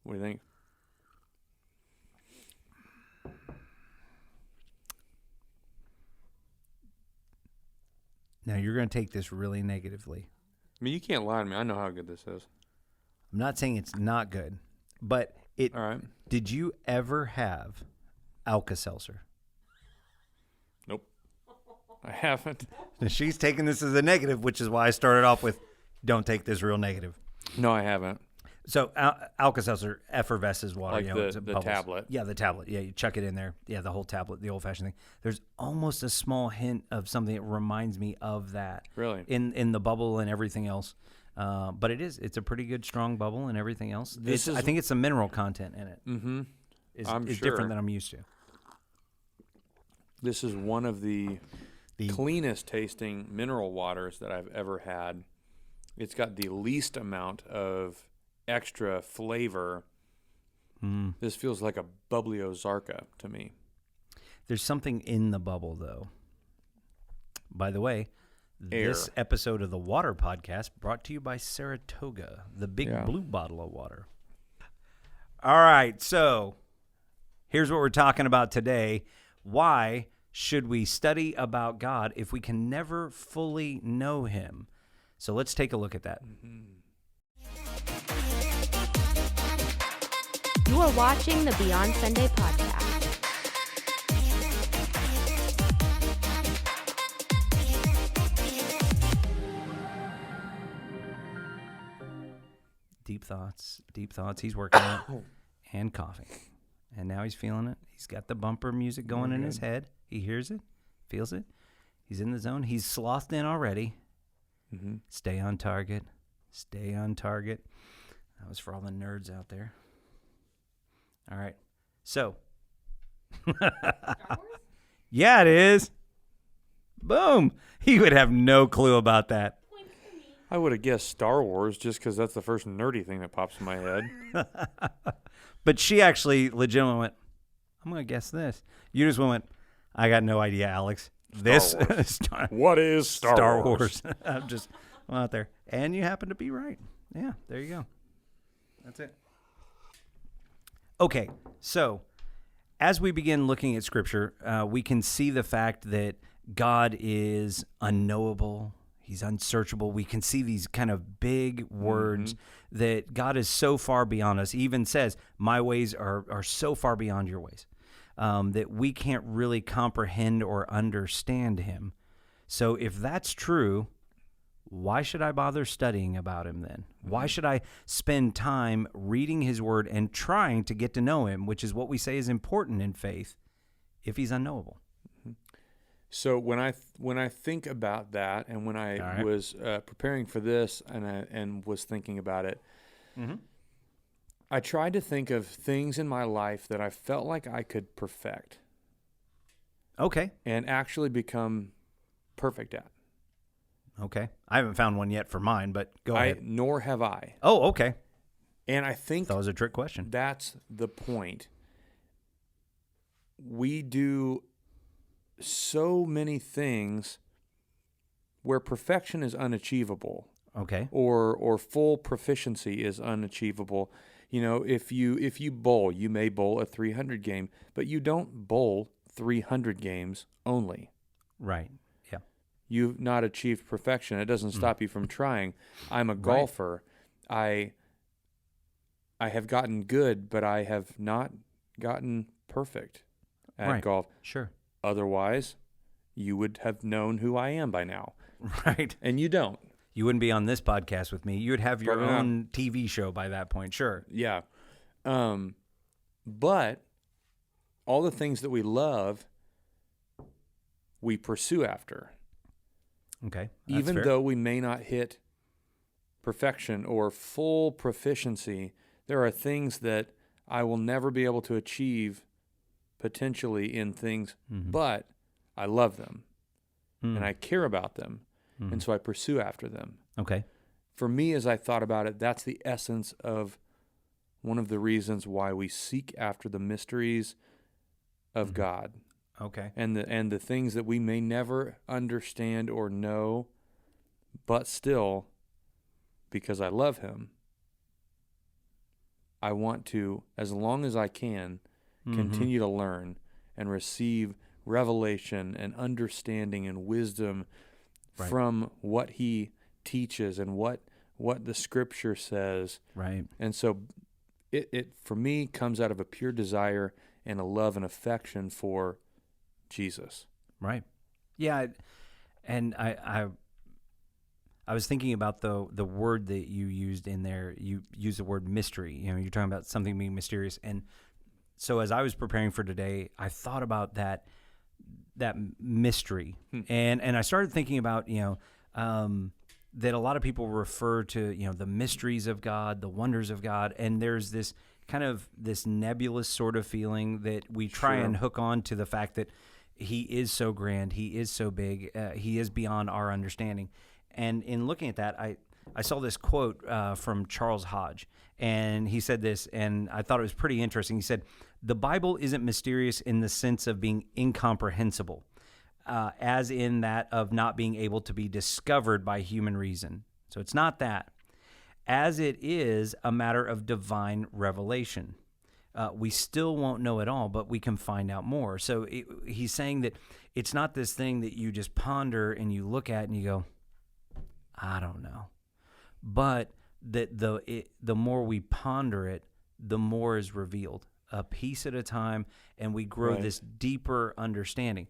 What do you think? Now, you're going to take this really negatively. I mean, you can't lie to me. I know how good this is. I'm not saying it's not good, but it. All right. Did you ever have Alka-Seltzer? Nope. I haven't. And she's taking this as a negative, which is why I started off with, don't take this real negative. No, I haven't. So Alka-Seltzer effervesces water. Like it's the bubbles. tablet. Yeah, the tablet. Yeah, you chuck it in there. Yeah, the whole tablet, the old-fashioned thing. There's almost a small hint of something that reminds me of that. Really? In the bubble and everything else. But it's a pretty good, strong bubble and everything else. I think it's the mineral content in it. Mm-hmm. Is different than I'm used to. This is one of the cleanest tasting mineral waters that I've ever had. It's got the least amount of extra flavor. This feels like a bubbly Ozarka to me. There's something in the bubble, though. By the way, this episode of the Water Podcast brought to you by Saratoga, the big blue bottle of water. All right, so here's what we're talking about today. Why should we study about God if we can never fully know him? So let's take a look at that. You are watching the Beyond Sunday podcast. Deep thoughts. He's working on it and coughing. And now he's feeling it. He's got the bumper music going in his head. He hears it, feels it. He's in the zone. He's slothed in already. Mm-hmm. Stay on target. Stay on target. That was for all the nerds out there. All right. So. Yeah, it is. Boom. He would have no clue about that. I would have guessed Star Wars just because that's the first nerdy thing that pops in my head. But she actually legitimately went, I'm going to guess this. You just went, I got no idea, Alex. What is Star Wars? I'm just out there. And you happen to be right. Yeah, there you go. That's it. Okay, so as we begin looking at Scripture, we can see the fact that God is unknowable. He's unsearchable. We can see these kind of big words that God is so far beyond us. He even says, my ways are so far beyond your ways, that we can't really comprehend or understand him. So if that's true, why should I bother studying about him then? Why should I spend time reading his word and trying to get to know him, which is what we say is important in faith, if he's unknowable? So when I think about that, and when I was preparing for this, and was thinking about it, I tried to think of things in my life that I felt like I could perfect. Okay. And actually become perfect at. Okay. I haven't found one yet for mine, but go ahead. Nor have I. Oh, okay. And I think that was a trick question. That's the point. We do so many things where perfection is unachievable. Okay. Or full proficiency is unachievable. You know, if you bowl, you may bowl a 300 game, but you don't bowl 300 games only. Right. Yeah. You've not achieved perfection. It doesn't stop you from trying. I'm a golfer. I have gotten good, but I have not gotten perfect at golf. Sure. Otherwise, you would have known who I am by now. Right. And you don't. You wouldn't be on this podcast with me. You would have your own TV show by that point. Sure. Yeah. But all the things that we love, we pursue after. Okay. Even though we may not hit perfection or full proficiency, there are things that I will never be able to achieve potentially in things, but I love them and I care about them. And so I pursue after them. Okay. For me, as I thought about it, that's the essence of one of the reasons why we seek after the mysteries of God. Okay. And the things that we may never understand or know, but still, because I love him, I want to, as long as I can, continue to learn and receive revelation and understanding and wisdom Right. from what he teaches and what the Scripture says. Right. And so it for me comes out of a pure desire and a love and affection for Jesus. Right. Yeah. And I was thinking about the word that you used in there. You used the word mystery. You know, you're talking about something being mysterious. And so as I was preparing for today, I thought about that mystery, and I started thinking about that a lot of people refer to the mysteries of God, the wonders of God, and there's this kind of this nebulous sort of feeling that we try and hook on to the fact that He is so grand, He is so big, He is beyond our understanding. And in looking at that, I saw this quote from Charles Hodge, and he said this, and I thought it was pretty interesting. He said, "The Bible isn't mysterious in the sense of being incomprehensible, as in that of not being able to be discovered by human reason. So it's not that. As it is a matter of divine revelation. We still won't know it all, but we can find out more." So he's saying that it's not this thing that you just ponder and you look at and you go, I don't know. But that the more we ponder it, the more is revealed, a piece at a time, and we grow this deeper understanding.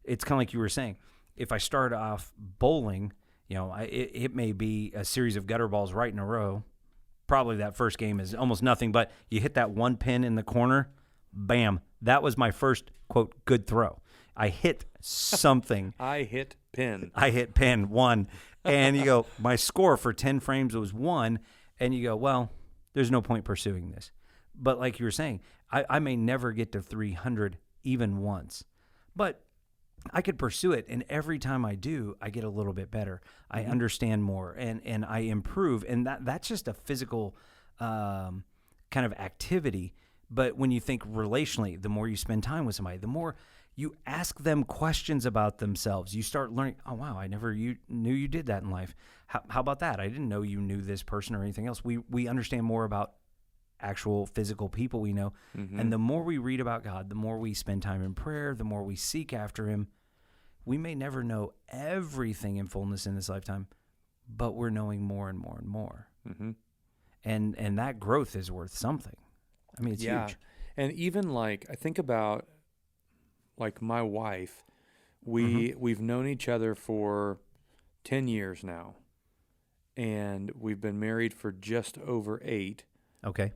It's kind of like you were saying. If I start off bowling, it may be a series of gutter balls right in a row. Probably that first game is almost nothing, but you hit that one pin in the corner, bam, that was my first, quote, good throw. I hit something. I hit pin. One. And you go, my score for 10 frames was 1. And you go, well, there's no point pursuing this. But like you were saying, I may never get to 300 even once. But I could pursue it. And every time I do, I get a little bit better. I understand more and I improve. And that's just a physical kind of activity. But when you think relationally, the more you spend time with somebody, the more you ask them questions about themselves. You start learning, oh, wow, I never knew you did that in life. How about that? I didn't know you knew this person or anything else. We understand more about actual physical people we know. And the more we read about God, the more we spend time in prayer, the more we seek after Him. We may never know everything in fullness in this lifetime, but we're knowing more and more and more. And that growth is worth something. I mean, it's huge. And even I think about my wife, we've known each other for 10 years now, and we've been married for just over 8. Okay.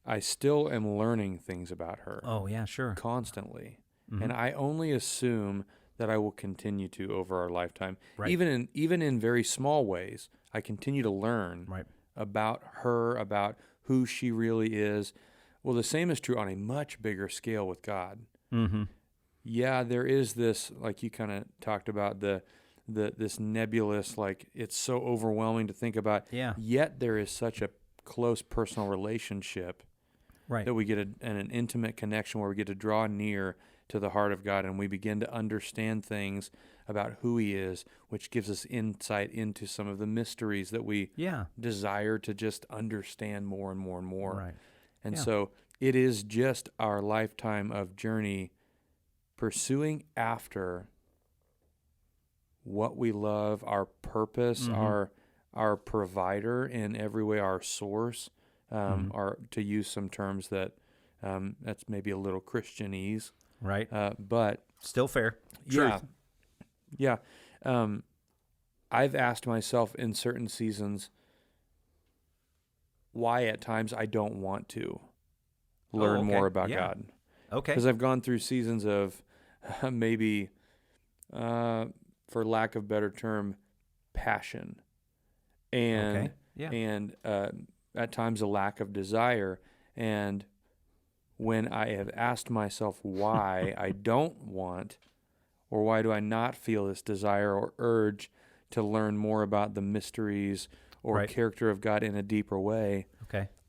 I still am learning things about her. Oh, yeah, sure. Constantly. And I only assume that I will continue to over our lifetime. Right. Even in very small ways, I continue to learn about her, about who she really is. Well, the same is true on a much bigger scale with God. Yeah, there is this, like you kind of talked about, this nebulous, it's so overwhelming to think about. Yeah. Yet there is such a close personal relationship that we get an intimate connection where we get to draw near to the heart of God, and we begin to understand things about who He is, which gives us insight into some of the mysteries that we desire to just understand more and more and more. Right. And so it is just our lifetime of journey pursuing after what we love, our purpose, our provider in every way, our source, our, to use some terms that's maybe a little Christianese. Right. But still fair. Truth. Yeah. I've asked myself in certain seasons why at times I don't want to learn more about God. Okay. Because I've gone through seasons of maybe, for lack of better term, passion, and at times a lack of desire. And when I have asked myself why I don't want, or why do I not feel this desire or urge to learn more about the mysteries or character of God in a deeper way,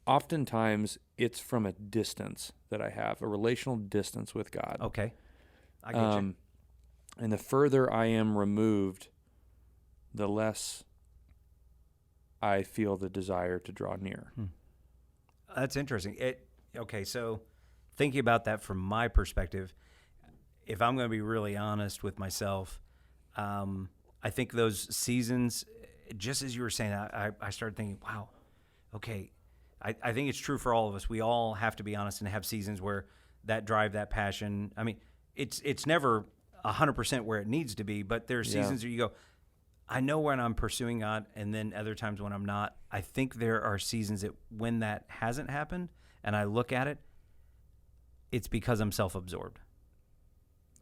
oftentimes it's from a distance that I have, a relational distance with God. Okay. I get you. And the further I am removed, the less I feel the desire to draw near. That's interesting. Okay, so thinking about that from my perspective, if I'm going to be really honest with myself, I think those seasons, just as you were saying, I started thinking, wow, okay, I think it's true for all of us. We all have to be honest and have seasons where that drive, that passion, I mean, it's never 100% where it needs to be, but there are seasons where you go, I know when I'm pursuing God, and then other times when I'm not. I think there are seasons that when that hasn't happened and I look at it, it's because I'm self-absorbed.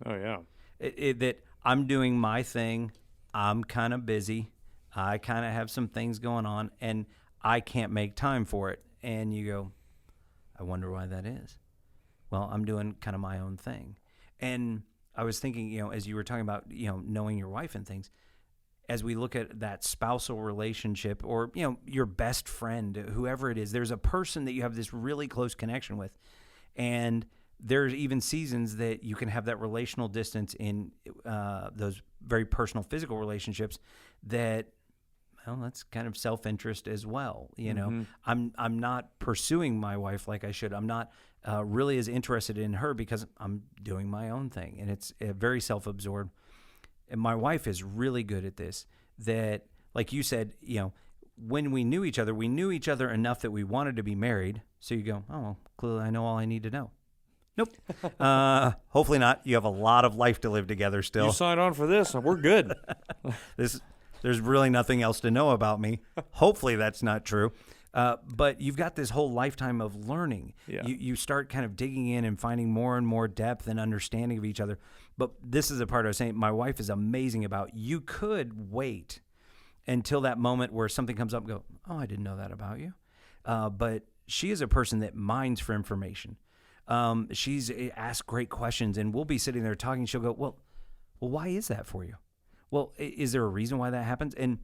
Oh, yeah. That I'm doing my thing. I'm kind of busy. I kind of have some things going on, and I can't make time for it. And you go, I wonder why that is. Well, I'm doing kind of my own thing. And I was thinking, as you were talking about, knowing your wife and things, as we look at that spousal relationship or, your best friend, whoever it is, there's a person that you have this really close connection with. And there's even seasons that you can have that relational distance in those very personal physical relationships that, well, that's kind of self-interest as well. I'm not pursuing my wife like I should. I'm not really as interested in her because I'm doing my own thing, and it's very self-absorbed. And my wife is really good at this, that, like you said, when we knew each other enough that we wanted to be married. So you go, oh, well, clearly I know all I need to know. Nope. Hopefully not. You have a lot of life to live together still. You signed on for this, and we're good. There's really nothing else to know about me. Hopefully that's not true. But you've got this whole lifetime of learning. Yeah. You start kind of digging in and finding more and more depth and understanding of each other. But this is the part I was saying my wife is amazing about. You could wait until that moment where something comes up and go, oh, I didn't know that about you. But she is a person that mines for information. She's asked great questions, and we'll be sitting there talking. She'll go, well, why is that for you? Well, is there a reason why that happens? And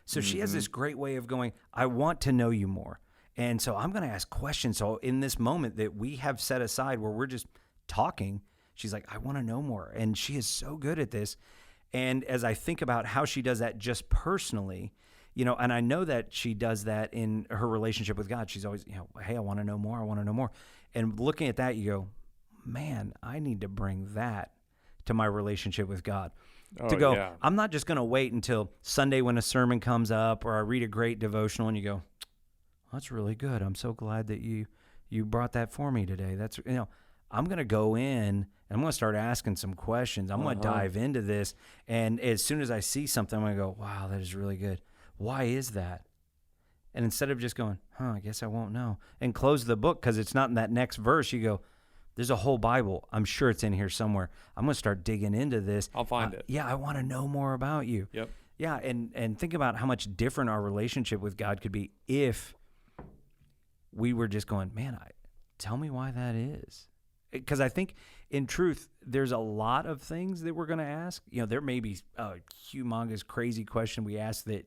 so she has this great way of going, I want to know you more. And so I'm going to ask questions. So in this moment that we have set aside where we're just talking, she's like, I want to know more. And she is so good at this. And as I think about how she does that just personally, and I know that she does that in her relationship with God. She's always, hey, I want to know more. I want to know more. And looking at that, you go, man, I need to bring that to my relationship with God. I'm not just going to wait until Sunday when a sermon comes up or I read a great devotional and you go, that's really good. I'm so glad that you brought that for me today. That's, I'm going to go in and I'm going to start asking some questions. I'm going to dive into this. And as soon as I see something, I'm going to go, wow, that is really good. Why is that? And instead of just going, I guess I won't know, and close the book because it's not in that next verse, you go, there's a whole Bible. I'm sure it's in here somewhere. I'm going to start digging into this. I'll find it. Yeah, I want to know more about you. Yep. Yeah, and think about how much different our relationship with God could be if we were just going, man, tell me why that is. Because I think, in truth, there's a lot of things that we're going to ask. There may be a humongous, crazy question we ask that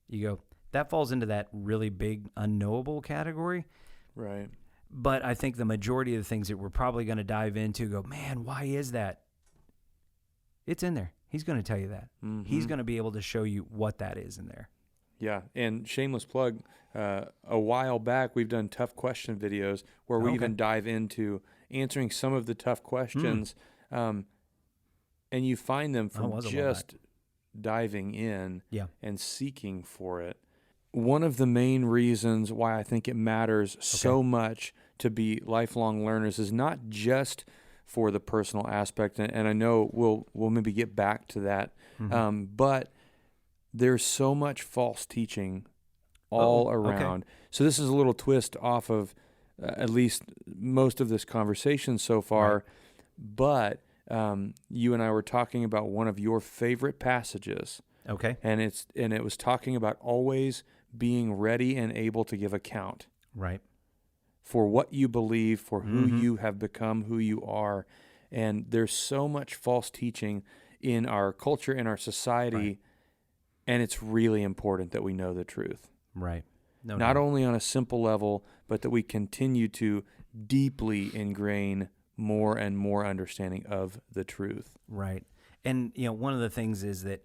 you go, that falls into that really big, unknowable category. Right. But I think the majority of the things that we're probably going to dive into go, man, why is that? It's in there. He's going to tell you that. Mm-hmm. He's going to be able to show you what that is in there. Yeah, and shameless plug, a while back we've done tough question videos where we even dive into answering some of the tough questions, and you find them from just diving in and seeking for it. One of the main reasons why I think it matters so much to be lifelong learners is not just for the personal aspect, and I know we'll maybe get back to that, but there's so much false teaching all around. So this is a little twist off of at least most of this conversation so far, but you and I were talking about one of your favorite passages. Okay. And it was talking about always being ready and able to give account. Right. For what you believe, for who you have become, who you are. And there's so much false teaching in our culture, in our society, and it's really important that we know the truth. Right. Not only on a simple level, but that we continue to deeply ingrain more and more understanding of the truth. Right. And, one of the things is that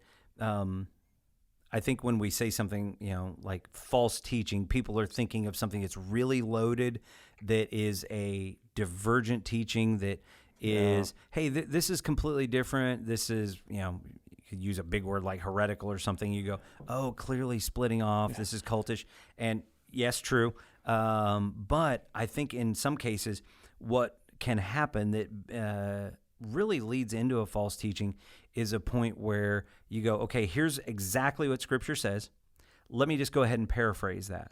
I think when we say something, like false teaching, people are thinking of something that's really loaded, that is a divergent teaching, that is, hey, this is completely different. This is, you could use a big word like heretical or something. You go, oh, clearly splitting off. Yeah. This is cultish. And yes, true. But I think in some cases, what can happen that really leads into a false teaching is a point where you go, okay, here's exactly what Scripture says. Let me just go ahead and paraphrase that.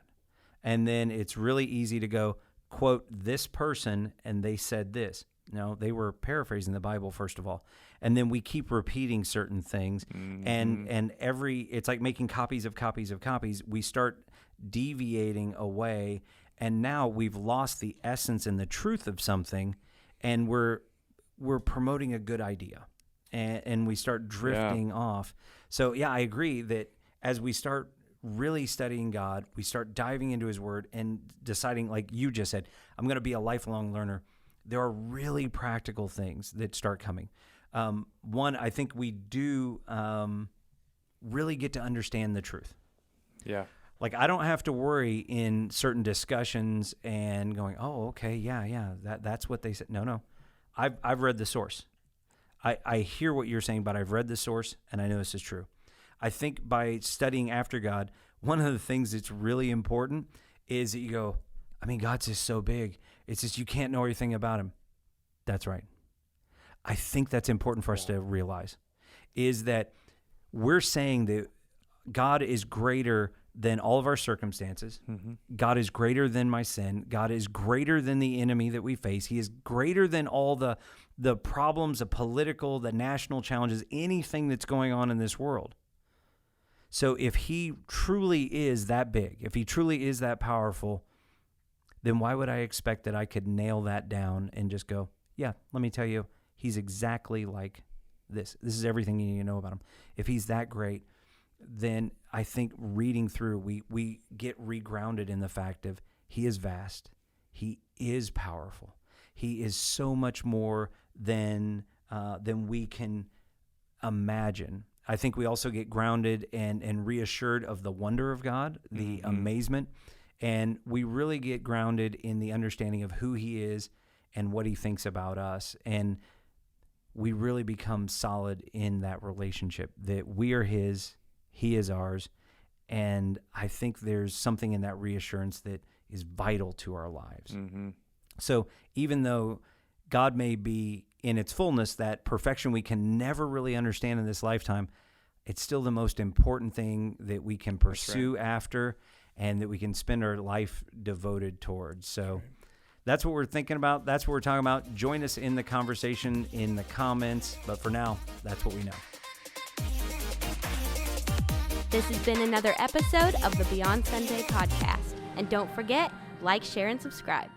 And then it's really easy to go, quote this person, and they said this. No, they were paraphrasing the Bible, first of all. And then we keep repeating certain things. Mm-hmm. And it's like making copies of copies of copies. We start deviating away, and now we've lost the essence and the truth of something, and we're promoting a good idea. And we start drifting off. So, I agree that as we start really studying God, we start diving into His Word and deciding, like you just said, I'm going to be a lifelong learner. There are really practical things that start coming. One, I think we do really get to understand the truth. Yeah. Like, I don't have to worry in certain discussions and going, oh, okay, that's what they said. No. I've read the source. I hear what you're saying, but I've read the source, and I know this is true. I think by studying after God, one of the things that's really important is that you go, God's just so big. It's just you can't know everything about Him. That's right. I think that's important for us to realize, is that we're saying that God is greater than all of our circumstances. Mm-hmm. God is greater than my sin. God is greater than the enemy that we face. He is greater than all the problems, the political, the national challenges, anything that's going on in this world. So if He truly is that big, if He truly is that powerful, then why would I expect that I could nail that down and just go, yeah, let me tell you, He's exactly like this. This is everything you need to know about Him. If He's that great, then I think reading through, we get regrounded in the fact of He is vast. He is powerful. He is so much more than we can imagine. I think we also get grounded and reassured of the wonder of God, the amazement, and we really get grounded in the understanding of who He is and what He thinks about us. And we really become solid in that relationship, that we are His, He is ours. And I think there's something in that reassurance that is vital to our lives. Mm-hmm. So even though God may be in its fullness, that perfection we can never really understand in this lifetime, it's still the most important thing that we can pursue after, and that we can spend our life devoted towards. So that's what we're thinking about. That's what we're talking about. Join us in the conversation in the comments. But for now, that's what we know. This has been another episode of the Beyond Sunday podcast. And don't forget, like, share, and subscribe.